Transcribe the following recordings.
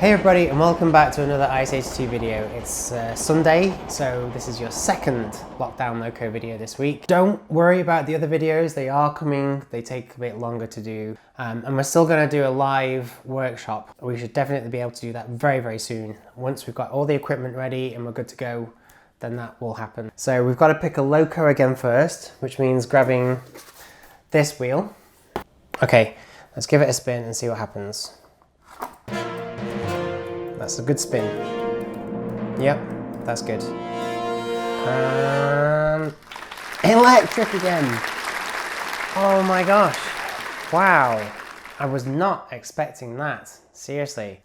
Hey everybody, and welcome back to another Ice Age 2 video. It's Sunday, so this is your second lockdown loco video this week. Don't worry about the other videos, they are coming, they take a bit longer to do. And we're still going to do a live workshop. We should definitely be able to do that very, very soon. Once we've got all the equipment ready and we're good to go, then that will happen. So we've got to pick a loco again first, which means grabbing this wheel. Okay, let's give it a spin and see what happens. That's a good spin. Yep, that's good. Electric again! Oh my gosh. Wow. I was not expecting that. Seriously.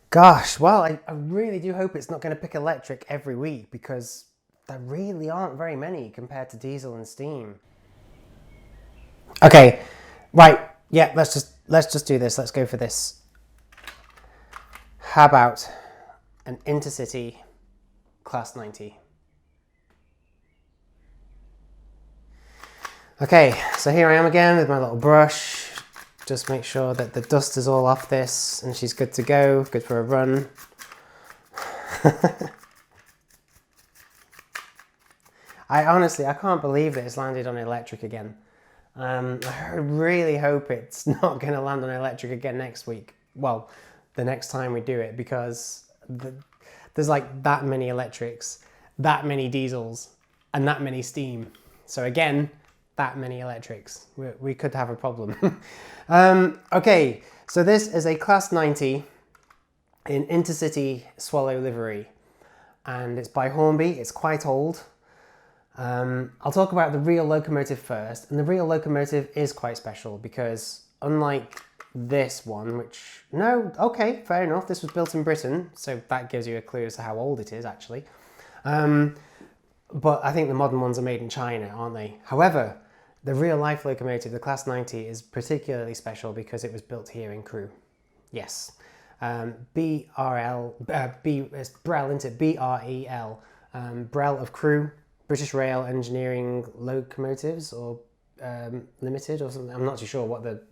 Gosh, well, I really do hope it's not going to pick electric every week because there really aren't very many compared to diesel and steam. Okay, right. Yeah, let's just do this. Let's go for this. How about an intercity class 90? Okay, so here I am again with my little brush. Just make sure that the dust is all off this and she's good to go, good for a run. I can't believe that it's landed on electric again. I really hope it's not going to land on electric again next week. Well, the next time we do it, because there's like that many electrics, that many diesels, and that many steam. So again, that many electrics. We could have a problem. Okay, so this is a Class 90 in Intercity Swallow livery, and it's by Hornby. It's quite old. I'll talk about the real locomotive first, and the real locomotive is quite special because unlike this one, okay, fair enough, this was built in Britain, so that gives you a clue as to how old it is actually. But I think the modern ones are made in China, aren't they? However, the real life locomotive, the Class 90, is particularly special because it was built here in Crewe. Yes. Brel, isn't it? B-R-E-L. Brel of Crewe, British Rail Engineering Locomotives, or Limited or something. I'm not too sure what it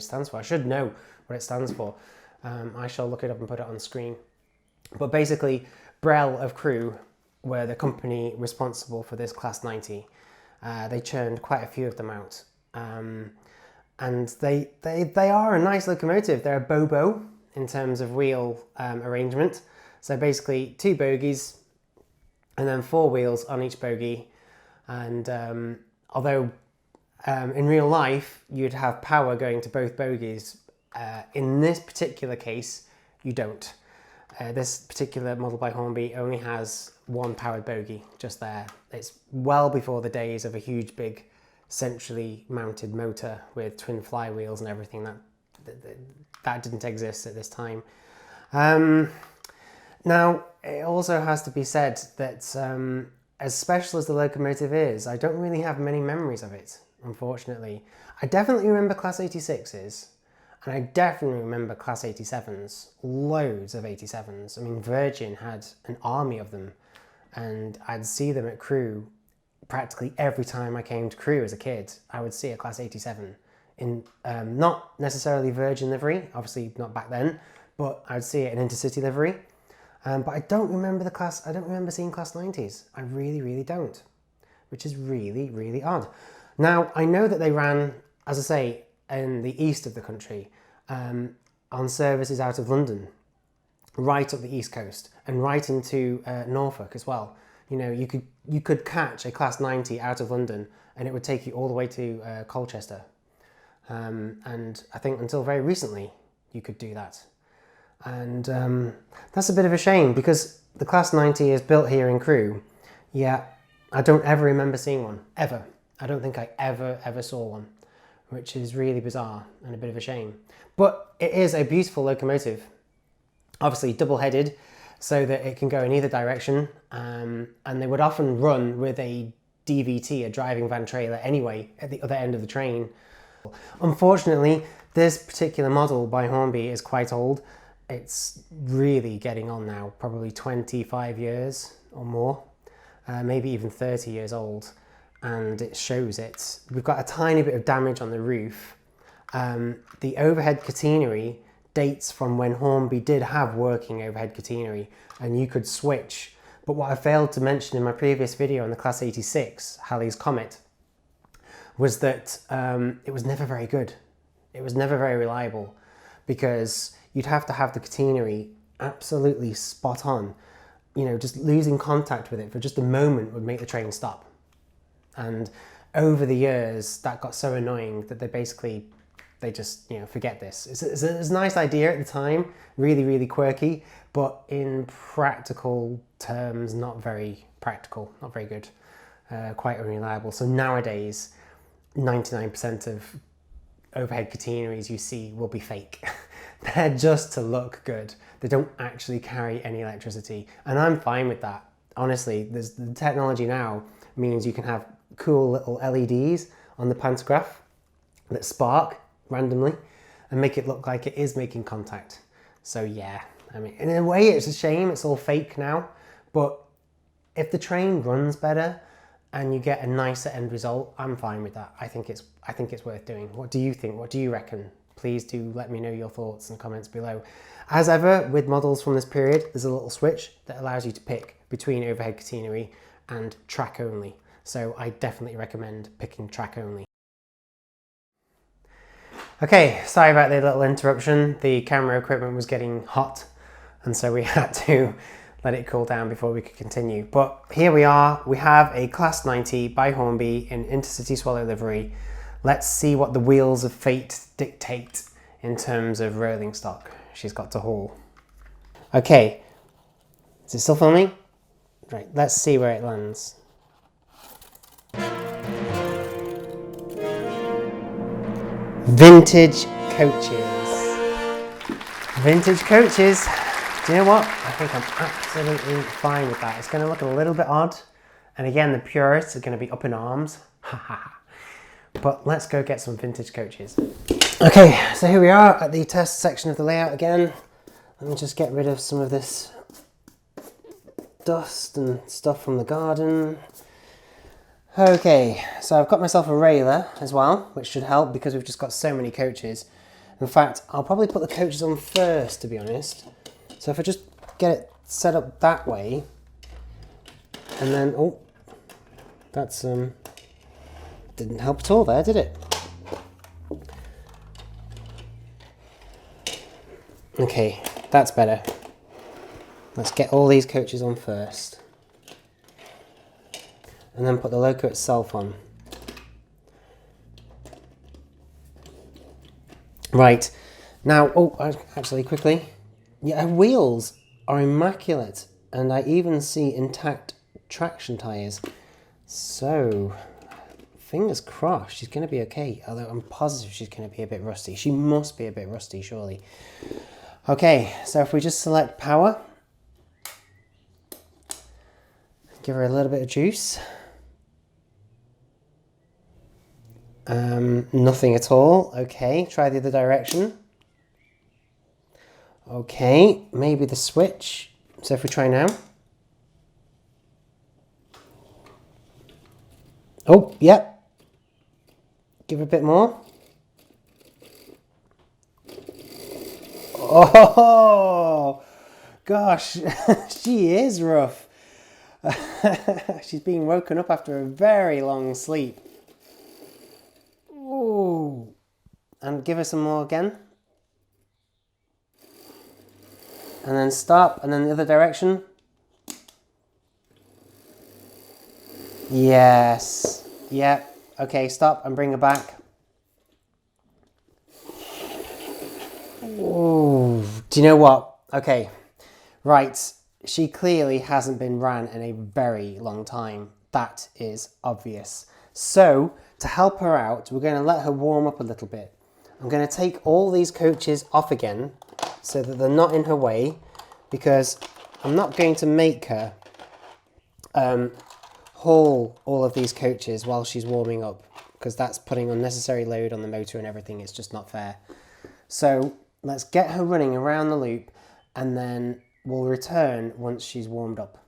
stands for. I should know what it stands for. I shall look it up and put it on screen. But basically, Brel of Crewe were the company responsible for this Class 90. They churned quite a few of them out, and they are a nice locomotive. They're a Bobo in terms of wheel arrangement. So basically, 2 bogies and then 4 wheels on each bogie, and although in real life you'd have power going to both bogies, in this particular case you don't. This particular model by Hornby only has 1 powered bogie just there. It's well before the days of a huge big centrally mounted motor with twin flywheels and everything. That didn't exist at this time. Now it also has to be said that as special as the locomotive is, I don't really have many memories of it, unfortunately. I definitely remember Class 86s, and I definitely remember Class 87s, loads of 87s. I mean, Virgin had an army of them, and I'd see them at Crewe practically every time I came to Crewe as a kid. I would see a Class 87 in, not necessarily Virgin livery, obviously not back then, but I'd see it in Intercity livery. But I don't remember seeing Class 90s. I really, really don't, which is really, really odd. Now, I know that they ran, as I say, in the east of the country, on services out of London, right up the east coast, and right into Norfolk as well. You know, you could catch a Class 90 out of London, and it would take you all the way to Colchester. And I think until very recently, you could do that. And that's a bit of a shame because the Class 90 is built here in Crewe, yet I don't ever remember seeing one, ever. I don't think I ever saw one, which is really bizarre and a bit of a shame. But it is a beautiful locomotive, obviously double-headed so that it can go in either direction, and they would often run with a DVT, a driving van trailer anyway, at the other end of the train. Unfortunately, this particular model by Hornby is quite old. It's really getting on now, probably 25 years or more, maybe even 30 years old, and it shows it. We've got a tiny bit of damage on the roof. The overhead catenary dates from when Hornby did have working overhead catenary and you could switch. But what I failed to mention in my previous video on the Class 86, Halley's Comet, was that it was never very good. It was never very reliable because you'd have to have the catenary absolutely spot on. You know, just losing contact with it for just a moment would make the train stop. And over the years, that got so annoying that they just, you know, forget this. It's a nice idea at the time, really, really quirky, but in practical terms, not very practical, not very good, quite unreliable. So nowadays, 99% of overhead catenaries you see will be fake. They're just to look good. They don't actually carry any electricity. And I'm fine with that. Honestly, the technology now means you can have cool little LEDs on the pantograph that spark randomly and make it look like it is making contact. So yeah, I mean, in a way it's a shame it's all fake now, but if the train runs better and you get a nicer end result, I'm fine with that. I think it's worth doing. What do you think? What do you reckon? Please do let me know your thoughts in the comments below. As ever, with models from this period, there's a little switch that allows you to pick between overhead catenary and track only. So I definitely recommend picking track only. Okay, sorry about the little interruption. The camera equipment was getting hot, and so we had to let it cool down before we could continue. But here we are. We have a Class 90 by Hornby in Intercity Swallow livery. Let's see what the wheels of fate dictate in terms of rolling stock she's got to haul. Okay, is it still filming? Right, let's see where it lands. Vintage coaches. Vintage coaches. Do you know what? I think I'm absolutely fine with that. It's going to look a little bit odd. And again, the purists are going to be up in arms. But let's go get some vintage coaches. Okay, so here we are at the test section of the layout again. Let me just get rid of some of this dust and stuff from the garden. Okay, so I've got myself a railer as well, which should help because we've just got so many coaches. In fact, I'll probably put the coaches on first, to be honest. So if I just get it set up that way, and then, oh, that's, didn't help at all there, did it? Okay, that's better. Let's get all these coaches on first. And then put the Loco itself on. Right, now, oh, actually quickly. Yeah, her wheels are immaculate, and I even see intact traction tyres. So, fingers crossed, she's going to be okay. Although I'm positive she's going to be a bit rusty. She must be a bit rusty, surely. Okay, so if we just select power, give her a little bit of juice. Nothing at all. Okay, try the other direction. Okay, maybe the switch. So if we try now. Oh, yep. Give it a bit more. Oh, gosh, she is rough. She's being woken up after a very long sleep. Ooh. And give her some more again. And then stop, and then the other direction. Yes. Yep. Okay, stop and bring her back. Ooh. Do you know what? Okay. Right. She clearly hasn't been ran in a very long time. That is obvious. So, to help her out, we're going to let her warm up a little bit. I'm going to take all these coaches off again so that they're not in her way, because I'm not going to make her haul all of these coaches while she's warming up, because that's putting unnecessary load on the motor and everything. It's just not fair. So let's get her running around the loop, and then we'll return once she's warmed up.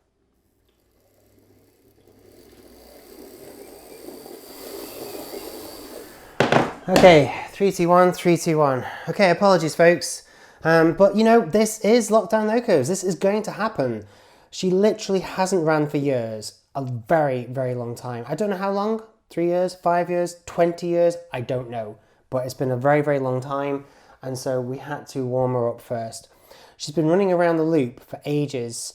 Okay, 3, 2, 1, 3, 2, 1. Okay, apologies folks. But you know, this is Lockdown Locos. This is going to happen. She literally hasn't ran for years. A very, very long time. I don't know how long. 3 years, 5 years, 20 years. I don't know. But it's been a very, very long time. And so we had to warm her up first. She's been running around the loop for ages.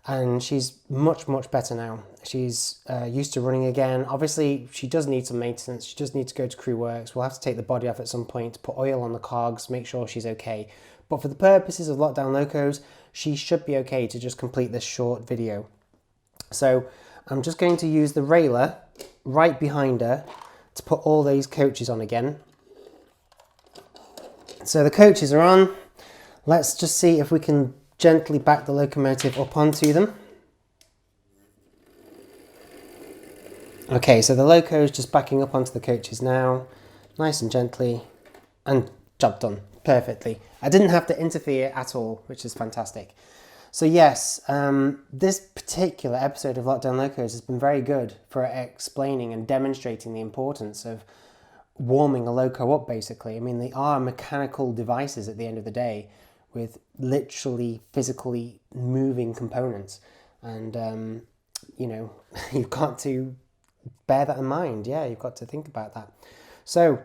And she's much, much better now. She's used to running again. Obviously, she does need some maintenance. She does need to go to crew works. We'll have to take the body off at some point, put oil on the cogs, make sure she's okay. But for the purposes of Lockdown Locos, she should be okay to just complete this short video. So I'm just going to use the railer right behind her to put all these coaches on again. So the coaches are on. Let's just see if we can gently back the locomotive up onto them. Okay, so the loco is just backing up onto the coaches now, nice and gently, and job done perfectly. I didn't have to interfere at all, which is fantastic. So yes, this particular episode of Lockdown Locos has been very good for explaining and demonstrating the importance of warming a loco up, basically. I mean, they are mechanical devices at the end of the day, with literally physically moving components, and you know, you've got to bear that in mind. Yeah, you've got to think about that. So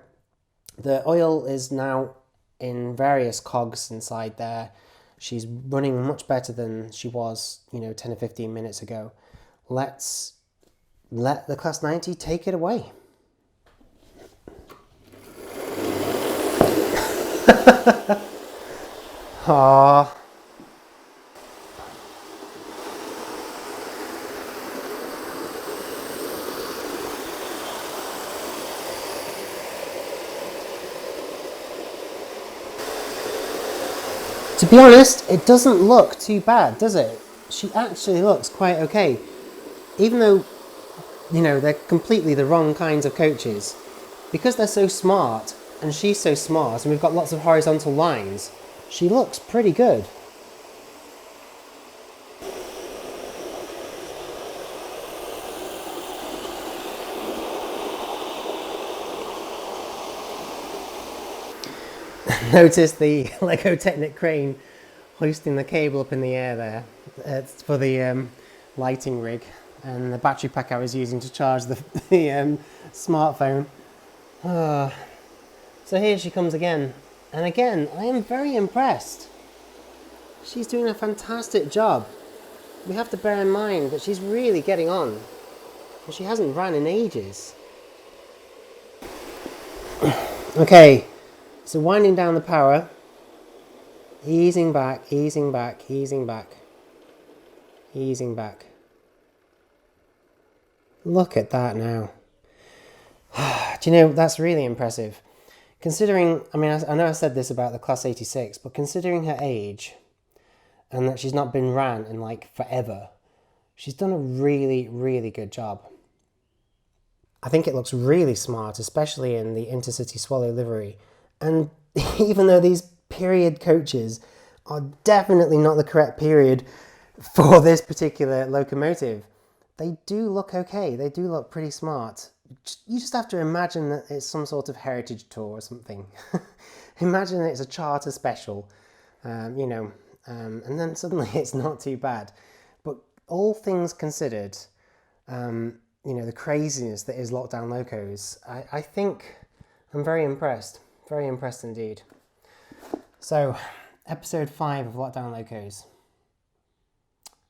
the oil is now in various cogs inside there. She's running much better than she was, you know, 10 or 15 minutes ago. Let's let the Class 90 take it away. Aww. To be honest, it doesn't look too bad, does it? She actually looks quite okay. Even though, you know, they're completely the wrong kinds of coaches. Because they're so smart, and she's so smart, and we've got lots of horizontal lines, she looks pretty good. Notice the Lego Technic crane hoisting the cable up in the air there. It's for the lighting rig, and the battery pack I was using to charge the smartphone. So here she comes again. And again, I am very impressed. She's doing a fantastic job. We have to bear in mind that she's really getting on. And she hasn't ran in ages. Okay, so winding down the power. Easing back, easing back, easing back. Easing back. Look at that now. Do you know, that's really impressive. Considering, I mean, I know I said this about the Class 86, but considering her age, and that she's not been ran in like forever, she's done a really, really good job. I think it looks really smart, especially in the Intercity Swallow livery. And even though these period coaches are definitely not the correct period for this particular locomotive, they do look okay. They do look pretty smart. You just have to imagine that it's some sort of heritage tour or something. Imagine it's a charter special, you know, and then suddenly it's not too bad. But all things considered, you know, the craziness that is Lockdown Locos, I think I'm very impressed indeed. So, episode 5 of Lockdown Locos.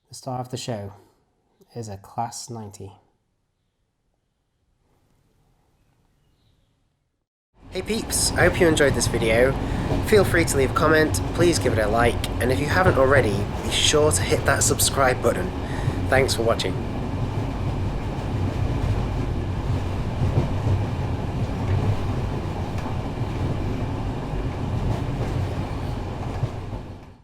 The star of the show is a Class 90. Hey peeps, I hope you enjoyed this video. Feel free to leave a comment, please give it a like, and if you haven't already, be sure to hit that subscribe button. Thanks for watching.